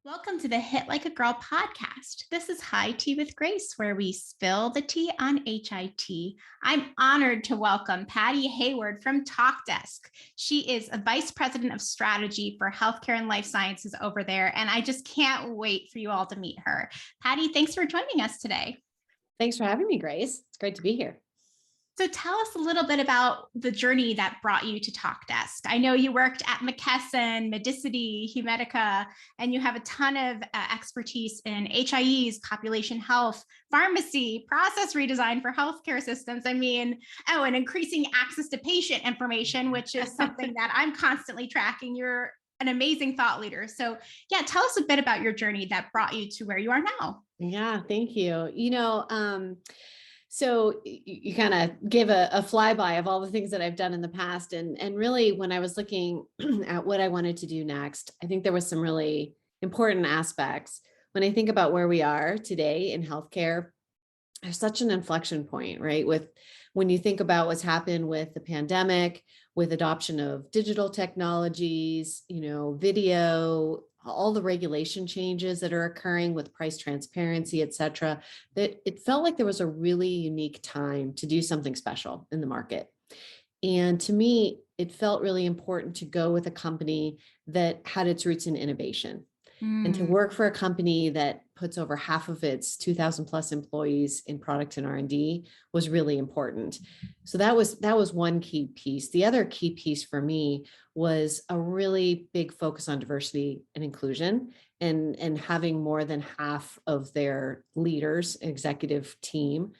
Welcome to the Hit Like a Girl podcast. This is High Tea with Grace, where we spill the tea on HIT. I'm honored to welcome Patty Hayward from Talkdesk. She is a vice president of strategy for healthcare and life sciences over there, and I just can't wait for you all to meet her. Patty, thanks for joining us today. Thanks for having me, Grace. It's great to be here. So tell us a little bit about the journey that brought you to Talkdesk. I know you worked at McKesson, Medicity, Humedica, and you have a ton of expertise in HIEs, population health, pharmacy, process redesign for healthcare systems. And increasing access to patient information, which is something that I'm constantly tracking. You're an amazing thought leader. So yeah, tell us a bit about your journey that brought you to where you are now. Yeah, thank you. So you kind of give a flyby of all the things that I've done in the past. And really, when I was looking at what I wanted to do next, I think there was some really important aspects. When I think about where we are today in healthcare, there's such an inflection point, right? When you think about what's happened with the pandemic, with adoption of digital technologies, video, all the regulation changes that are occurring with price transparency, et cetera, that it felt like there was a really unique time to do something special in the market. And to me, it felt really important to go with a company that had its roots in innovation. And to work for a company that puts over half of its 2,000 plus employees in product and R&D was really important. So that was one key piece. The other key piece for me was a really big focus on diversity and inclusion, and having more than half of their leaders, executive team,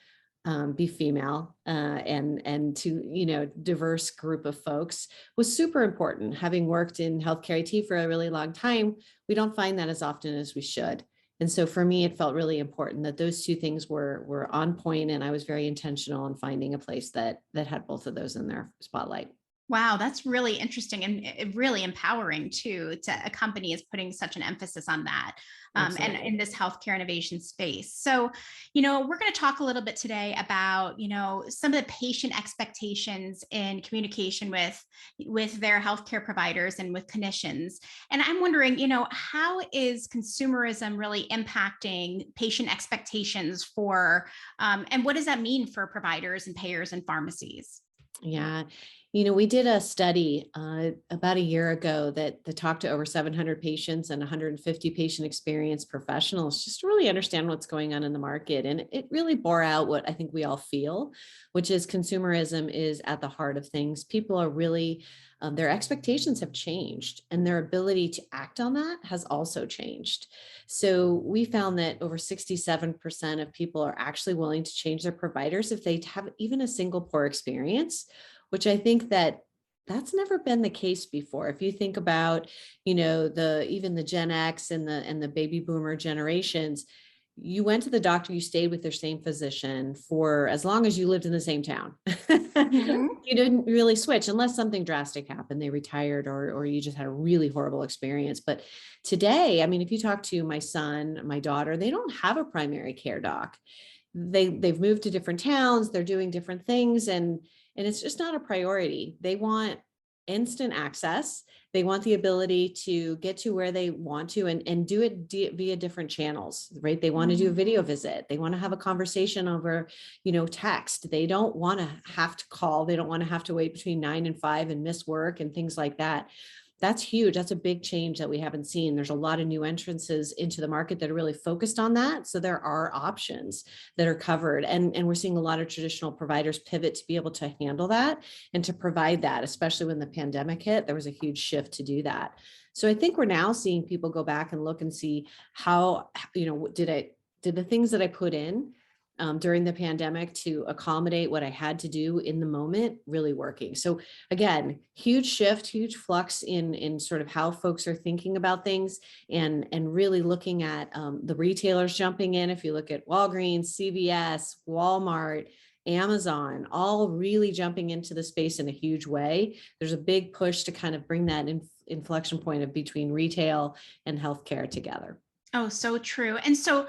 be female, and to diverse group of folks was super important. Having worked in healthcare IT for a really long time, we don't find that as often as we should. And so for me, it felt really important that those two things were on point, and I was very intentional in finding a place that had both of those in their spotlight. Wow, that's really interesting and really empowering too. A company is putting such an emphasis on that, and in this healthcare innovation space. So, we're going to talk a little bit today about, some of the patient expectations in communication with their healthcare providers and with clinicians. And I'm wondering, how is consumerism really impacting patient expectations for, and what does that mean for providers and payers and pharmacies? Yeah. We did a study about a year ago that talked to over 700 patients and 150 patient experience professionals just to really understand what's going on in the market. And it really bore out what I think we all feel, which is consumerism is at the heart of things. People are really, their expectations have changed, and their ability to act on that has also changed. So we found that over 67% of people are actually willing to change their providers if they have even a single poor experience, which I think that's never been the case before. If you think about, even the Gen X and the baby boomer generations, you went to the doctor, you stayed with their same physician for as long as you lived in the same town. Mm-hmm. You didn't really switch unless something drastic happened. They retired or you just had a really horrible experience. But today, if you talk to my son, my daughter, they don't have a primary care doc. They've moved to different towns, they're doing different things, and it's just not a priority. They want instant access. They want the ability to get to where they want to and do it via different channels, right? They want to do a video visit. They want to have a conversation over, text. They don't want to have to call. They don't want to have to wait between 9 and 5 and miss work and things like that. That's huge. That's a big change that we haven't seen. There's a lot of new entrances into the market that are really focused on that. So there are options that are covered. And we're seeing a lot of traditional providers pivot to be able to handle that and to provide that, especially when the pandemic hit. There was a huge shift to do that. So I think we're now seeing people go back and look and see how, did the things that I put in during the pandemic to accommodate what I had to do in the moment really working. So again, huge shift, huge flux in sort of how folks are thinking about things, and really looking at the retailers jumping in. If you look at Walgreens, CVS, Walmart, Amazon, all really jumping into the space in a huge way. There's a big push to kind of bring that inflection point of between retail and healthcare together. Oh, so true. And so,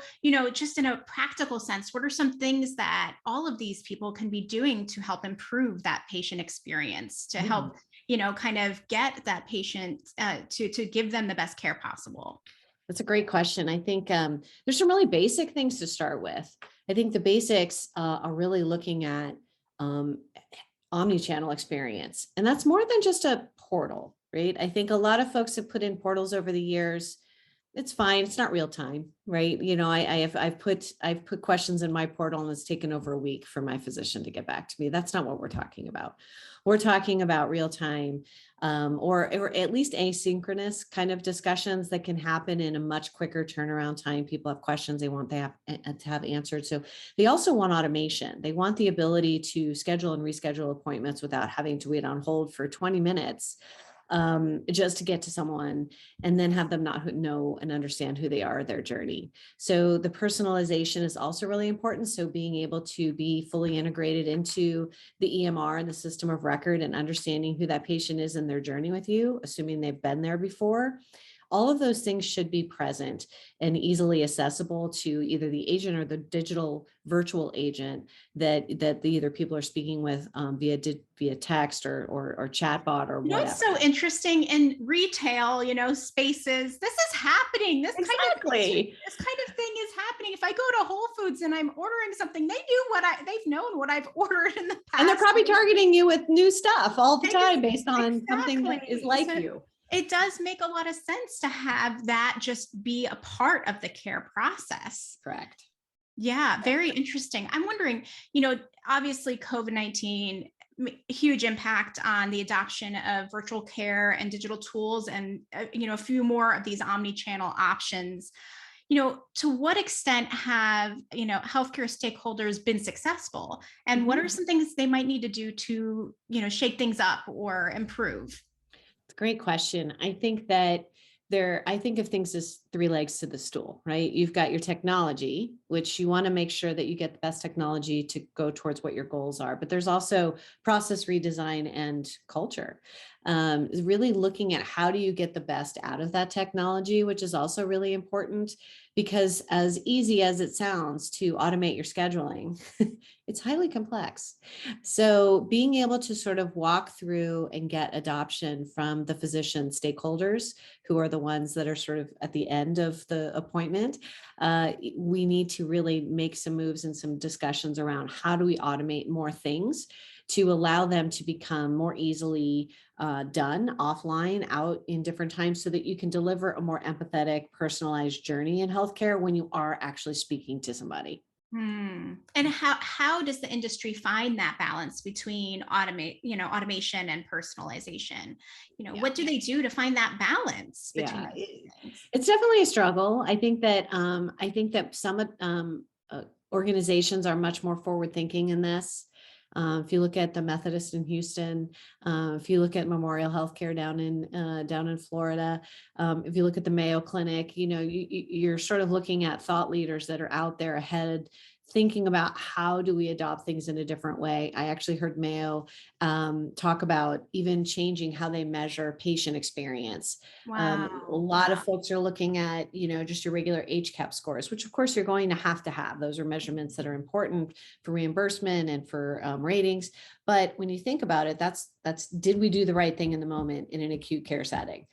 just in a practical sense, what are some things that all of these people can be doing to help improve that patient experience, to help, kind of get that patient to give them the best care possible? That's a great question. I think there's some really basic things to start with. I think the basics are really looking at um, omni-channel experience. And that's more than just a portal, right? I think a lot of folks have put in portals over the years. It's fine. It's not real time, right? You know, I've put questions in my portal and it's taken over a week for my physician to get back to me. That's not what we're talking about. We're talking about real time, or at least asynchronous kind of discussions that can happen in a much quicker turnaround time. People have questions they want to have answered. So they also want automation. They want the ability to schedule and reschedule appointments without having to wait on hold for 20 minutes just to get to someone, and then have them not know and understand who they are, their journey. So the personalization is also really important. So being able to be fully integrated into the EMR and the system of record and understanding who that patient is in their journey with you, assuming they've been there before. All of those things should be present and easily accessible to either the agent or the digital virtual agent that either people are speaking with via text or chatbot or whatever. It's so interesting in retail, spaces. This is happening. This kind of thing is happening. If I go to Whole Foods and I'm ordering something, they've known what I've ordered in the past. And they're probably targeting you with new stuff all the time based on something that is like you. It does make a lot of sense to have that just be a part of the care process. Correct. Yeah, very interesting. I'm wondering, obviously COVID-19, huge impact on the adoption of virtual care and digital tools and, a few more of these omni-channel options. To what extent have, healthcare stakeholders been successful? And what are some things they might need to do to, shake things up or improve? Great question. I think of things as three legs to the stool, right? You've got your technology, which you want to make sure that you get the best technology to go towards what your goals are. But there's also process redesign and culture. Really looking at how do you get the best out of that technology, which is also really important, because as easy as it sounds to automate your scheduling, it's highly complex. So being able to sort of walk through and get adoption from the physician stakeholders, who are the ones that are sort of at the end of the appointment, we need to really make some moves and some discussions around how do we automate more things to allow them to become more easily done offline, out in different times, so that you can deliver a more empathetic, personalized journey in healthcare when you are actually speaking to somebody. And how does the industry find that balance between automation and personalization? What do they do to find that balance between those things? It's definitely a struggle. I think that some organizations are much more forward thinking in this. If you look at the Methodist in Houston, if you look at Memorial Healthcare down in Florida, if you look at the Mayo Clinic, you're sort of looking at thought leaders that are out there ahead, thinking about how do we adopt things in a different way. I actually heard Mayo talk about even changing how they measure patient experience. Wow. A lot of folks are looking at, just your regular HCAP scores, which of course you're going to have. Those are measurements that are important for reimbursement and for ratings. But when you think about it, that's did we do the right thing in the moment in an acute care setting?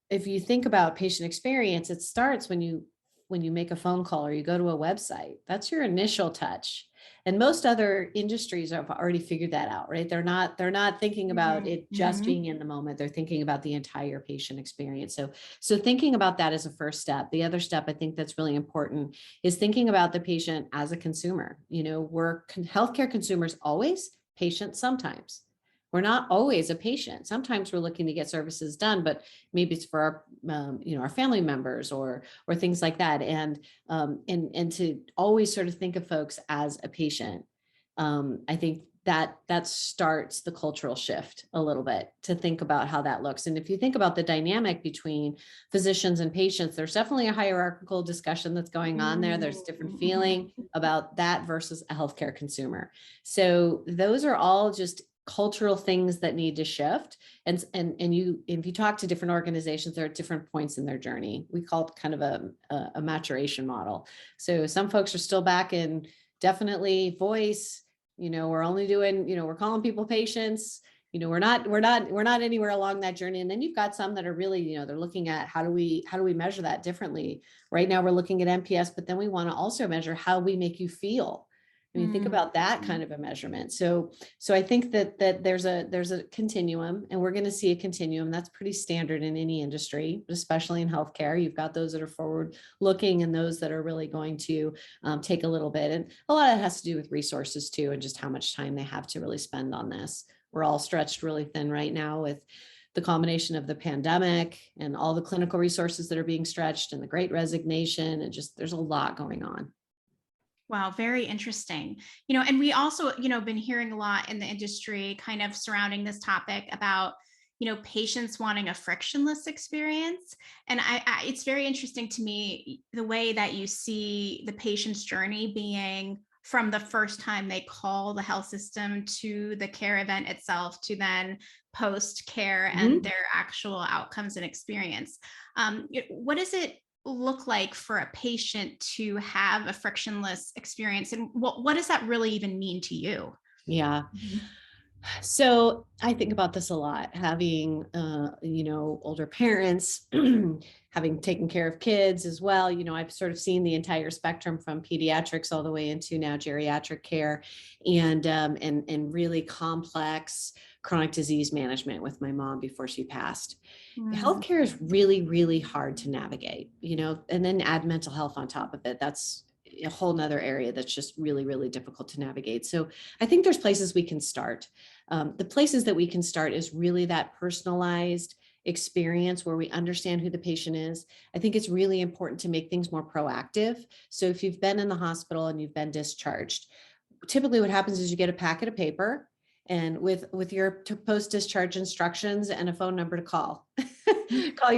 If you think about patient experience, it starts when you make a phone call or you go to a website. That's your initial touch. And most other industries have already figured that out, right? They're not thinking about it just being in the moment. They're thinking about the entire patient experience. So thinking about that as a first step. The other step I think that's really important is thinking about the patient as a consumer. We're healthcare consumers always, patients sometimes. We're not always a patient. Sometimes we're looking to get services done, but maybe it's for our family members or things like that. And to always sort of think of folks as a patient. I think that starts the cultural shift a little bit to think about how that looks. And if you think about the dynamic between physicians and patients, there's definitely a hierarchical discussion that's going on there. There's different feeling about that versus a healthcare consumer. So those are all just cultural things that need to shift. And if you talk to different organizations, there are different points in their journey. We call it kind of a maturation model. So some folks are still back in definitely voice, we're only doing, we're calling people patients, we're not anywhere along that journey. And then you've got some that are really, they're looking at how do we measure that differently. Right now we're looking at NPS, but then we want to also measure how we make you feel. I mean, think about that kind of a measurement. So I think that there's a continuum, and we're going to see a continuum. That's pretty standard in any industry, but especially in healthcare. You've got those that are forward looking and those that are really going to take a little bit. And a lot of it has to do with resources too, and just how much time they have to really spend on this. We're all stretched really thin right now with the combination of the pandemic and all the clinical resources that are being stretched and the great resignation, and just there's a lot going on. Wow, very interesting. And we also, been hearing a lot in the industry kind of surrounding this topic about, patients wanting a frictionless experience. And it's very interesting to me the way that you see the patient's journey being from the first time they call the health system to the care event itself to then post care and their actual outcomes and experience. What does it look like for a patient to have a frictionless experience, and what does that really even mean to you? Yeah. So I think about this a lot, having, older parents, having taken care of kids as well. I've sort of seen the entire spectrum from pediatrics all the way into now geriatric care, and really complex chronic disease management with my mom before she passed. Healthcare is really, really hard to navigate, and then add mental health on top of it. That's a whole nother area that's just really, really difficult to navigate. So I think there's places we can start. The places that we can start is really that personalized experience where we understand who the patient is. I think it's really important to make things more proactive. So if you've been in the hospital and you've been discharged, typically what happens is you get a packet of paper and with your post-discharge instructions and a phone number to call. call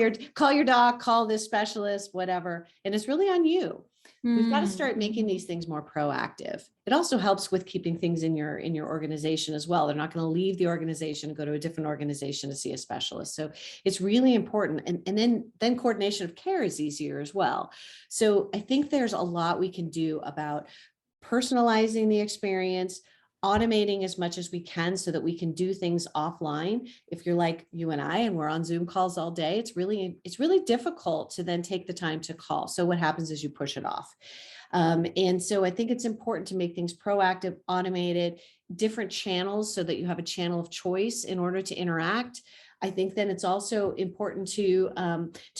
your doc, call this specialist, whatever. And it's really on you. We've got to start making these things more proactive. It also helps with keeping things in your organization as well. They're not going to leave the organization and go to a different organization to see a specialist. So it's really important. And then coordination of care is easier as well. So I think there's a lot we can do about personalizing the experience, automating as much as we can so that we can do things offline. If you're like you and I, and we're on Zoom calls all day, it's really difficult to then take the time to call. So what happens is you push it off. And so I think it's important to make things proactive, automated, different channels so that you have a channel of choice in order to interact. I think then it's also important to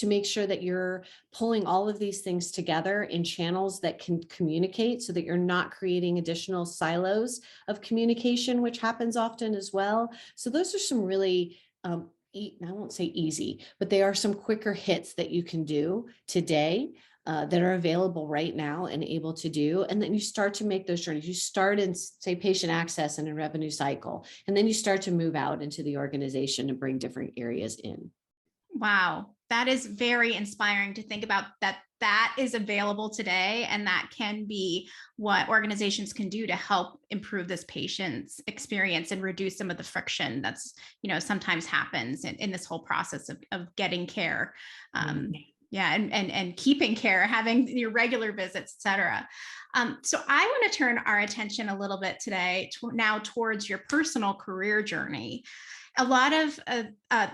make sure that you're pulling all of these things together in channels that can communicate so that you're not creating additional silos of communication, which happens often as well. So those are some really, I won't say easy, but they are some quicker hits that you can do today that are available right now and able to do. And then you start to make those journeys. You start in, say, patient access and a revenue cycle, and then you start to move out into the organization and bring different areas in. Wow, that is very inspiring to think about that is available today, and that can be what organizations can do to help improve this patient's experience and reduce some of the friction that's sometimes happens in this whole process of getting care. Yeah, and keeping care, having your regular visits, et cetera. So I want to turn our attention a little bit today now towards your personal career journey. A lot of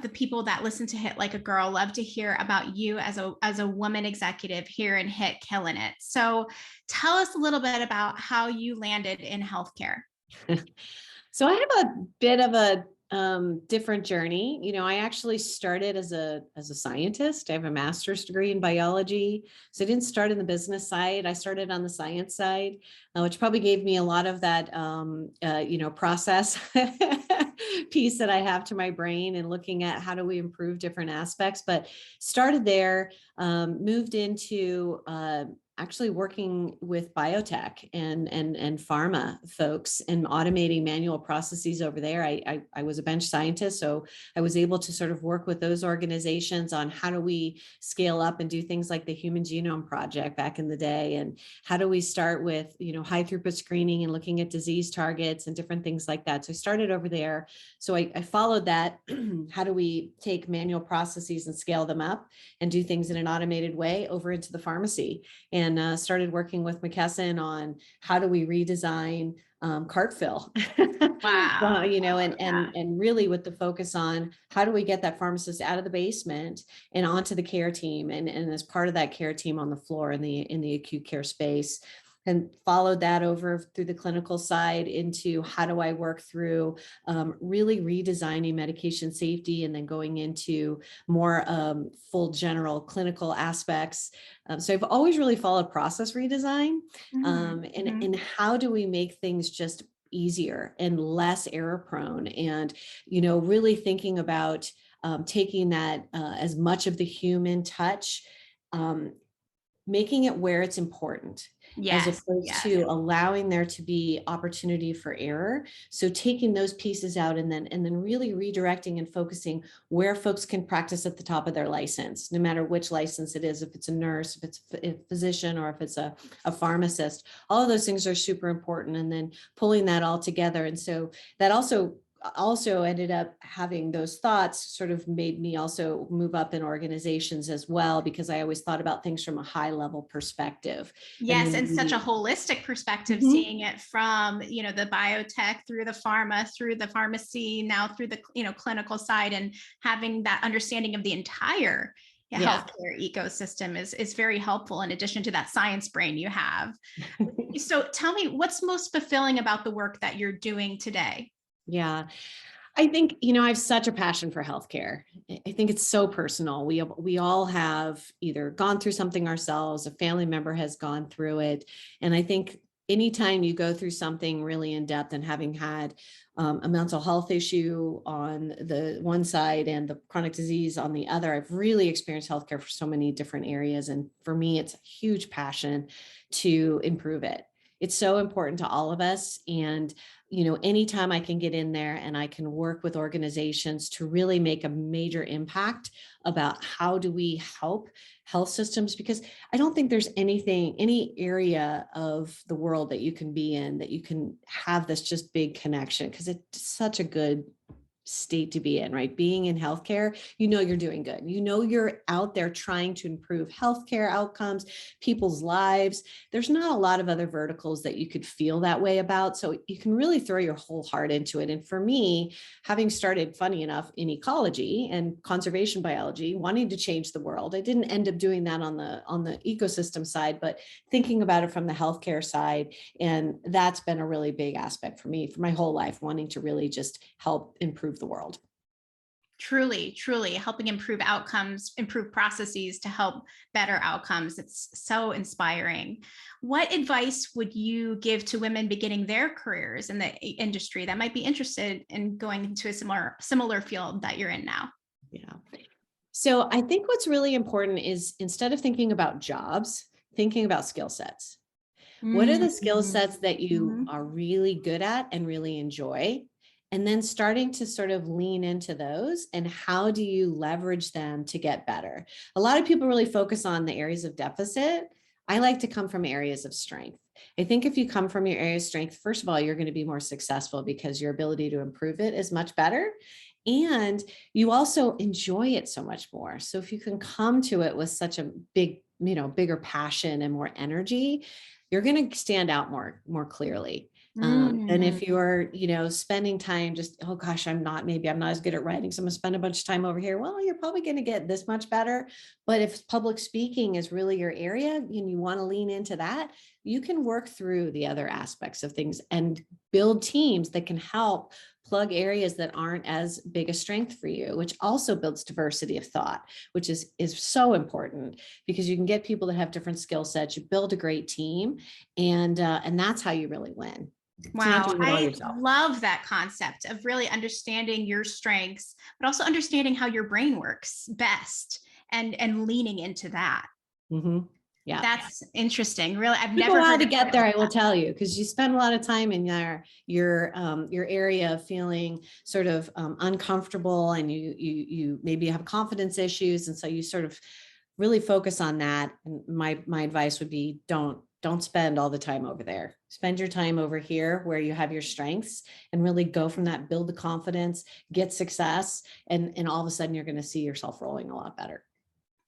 the people that listen to Hit Like a Girl love to hear about you as a woman executive here in Hit, killing it. So tell us a little bit about how you landed in healthcare. So I have a bit of a different journey. I actually started as a scientist. I have a master's degree in biology. So I didn't start in the business side. I started on the science side, which probably gave me a lot of that, process piece that I have to my brain and looking at how do we improve different aspects, but started there, moved into, actually working with biotech and pharma folks and automating manual processes over there. I was a bench scientist, so I was able to sort of work with those organizations on how do we scale up and do things like the Human Genome Project back in the day, and how do we start with high throughput screening and looking at disease targets and different things like that. So I started over there. So I followed that. How do we take manual processes and scale them up and do things in an automated way over into the pharmacy, and started working with McKesson on how do we redesign cart fill. Well, Wow. and really with the focus on how do we get that pharmacist out of the basement and onto the care team, and as part of that care team on the floor in the acute care space, and followed that over through the clinical side into how do I work through really redesigning medication safety, and then going into more full general clinical aspects. So I've always really followed process redesign, and how do we make things just easier and less error prone, and really thinking about taking that as much of the human touch, making it where it's important, as Yes. opposed Yes. to allowing there to be opportunity for error. So taking those pieces out, and then really redirecting and focusing where folks can practice at the top of their license, no matter which license it is, if it's a nurse, if it's a physician, or if it's a pharmacist. All of those things are super important, and then pulling that all together. And so that also ended up having those thoughts sort of made me also move up in organizations as well, because I always thought about things from a high level perspective. Yes, and such a holistic perspective, seeing it from, the biotech through the pharma, through the pharmacy, now through the, clinical side, and having that understanding of the entire healthcare ecosystem is very helpful, in addition to that science brain you have. So tell me, what's most fulfilling about the work that you're doing today? Yeah. I think, I have such a passion for healthcare. I think it's so personal. We all have either gone through something ourselves, a family member has gone through it. And I think anytime you go through something really in depth, and having had a mental health issue on the one side and the chronic disease on the other, I've really experienced healthcare for so many different areas. And for me, it's a huge passion to improve it. It's so important to all of us. And anytime I can get in there and I can work with organizations to really make a major impact about how do we help health systems, because I don't think there's any area of the world that you can be in that you can have this just big connection, because it's such a good state to be in, right? Being in healthcare, you're doing good. You're out there trying to improve healthcare outcomes, people's lives. There's not a lot of other verticals that you could feel that way about. So you can really throw your whole heart into it. And for me, having started, funny enough, in ecology and conservation biology, wanting to change the world, I didn't end up doing that on the ecosystem side, but thinking about it from the healthcare side. And that's been a really big aspect for me for my whole life, wanting to really just help improve the world. Truly, truly helping improve outcomes, improve processes to help better outcomes. It's so inspiring. What advice would you give to women beginning their careers in the industry that might be interested in going into a similar field that you're in now? Yeah. So I think what's really important is, instead of thinking about jobs, thinking about skill sets. What are the skill sets that you are really good at and really enjoy? And then starting to sort of lean into those, and how do you leverage them to get better? A lot of people really focus on the areas of deficit. I like to come from areas of strength. I think if you come from your area of strength, first of all, you're going to be more successful because your ability to improve it is much better. And you also enjoy it so much more. So if you can come to it with such a bigger passion and more energy, you're going to stand out more clearly. Than if you're, spending time just, oh gosh, maybe I'm not as good at writing, so I'm gonna spend a bunch of time over here. Well, you're probably going to get this much better. But if public speaking is really your area and you want to lean into that, you can work through the other aspects of things and build teams that can help plug areas that aren't as big a strength for you, which also builds diversity of thought, which is so important, because you can get people that have different skill sets, you build a great team, and that's how you really win. Wow, I love that concept of really understanding your strengths, but also understanding how your brain works best, and leaning into that. Mm-hmm. Yeah, that's interesting. Really, I've never never heard to get there. I will tell you, because you spend a lot of time in your area of feeling sort of uncomfortable, and you maybe have confidence issues, and so you sort of really focus on that. And my advice would be, don't spend all the time over there. Spend your time over here where you have your strengths, and really go from that, build the confidence, get success. And all of a sudden you're going to see yourself rolling a lot better.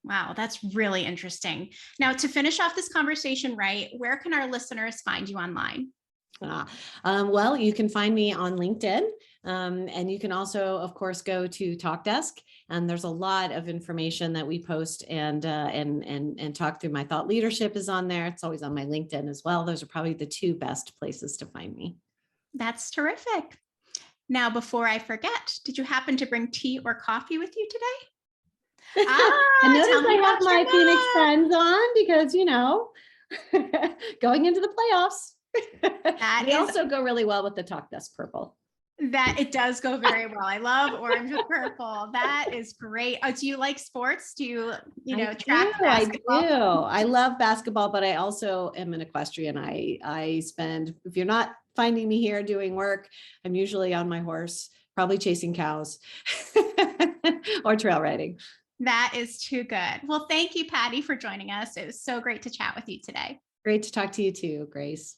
Wow, that's really interesting. Now, to finish off this conversation, right, where can our listeners find you online? Well, you can find me on LinkedIn. And you can also, of course, go to Talkdesk. And there's a lot of information that we post and talk through. My thought leadership is on there. It's always on my LinkedIn as well. Those are probably the two best places to find me. That's terrific. Now, before I forget, did you happen to bring tea or coffee with you today? I Tell noticed me I have about your my Phoenix mug. Suns on because, going into the playoffs. That They is also go really well with the Talkdesk purple. That it does go very well. I love orange with purple. That is great. Do you like sports? Do you, track basketball? I love basketball, but I also am an equestrian. I spend, if you're not finding me here doing work, I'm usually on my horse, probably chasing cows or trail riding. That is too good. Well, thank you, Patty, for joining us. It was so great to chat with you today. Great to talk to you too, Grace.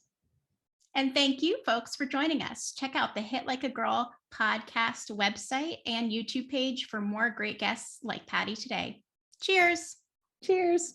And thank you, folks, for joining us. Check out the Hit Like a Girl podcast website and YouTube page for more great guests like Patty today. Cheers. Cheers.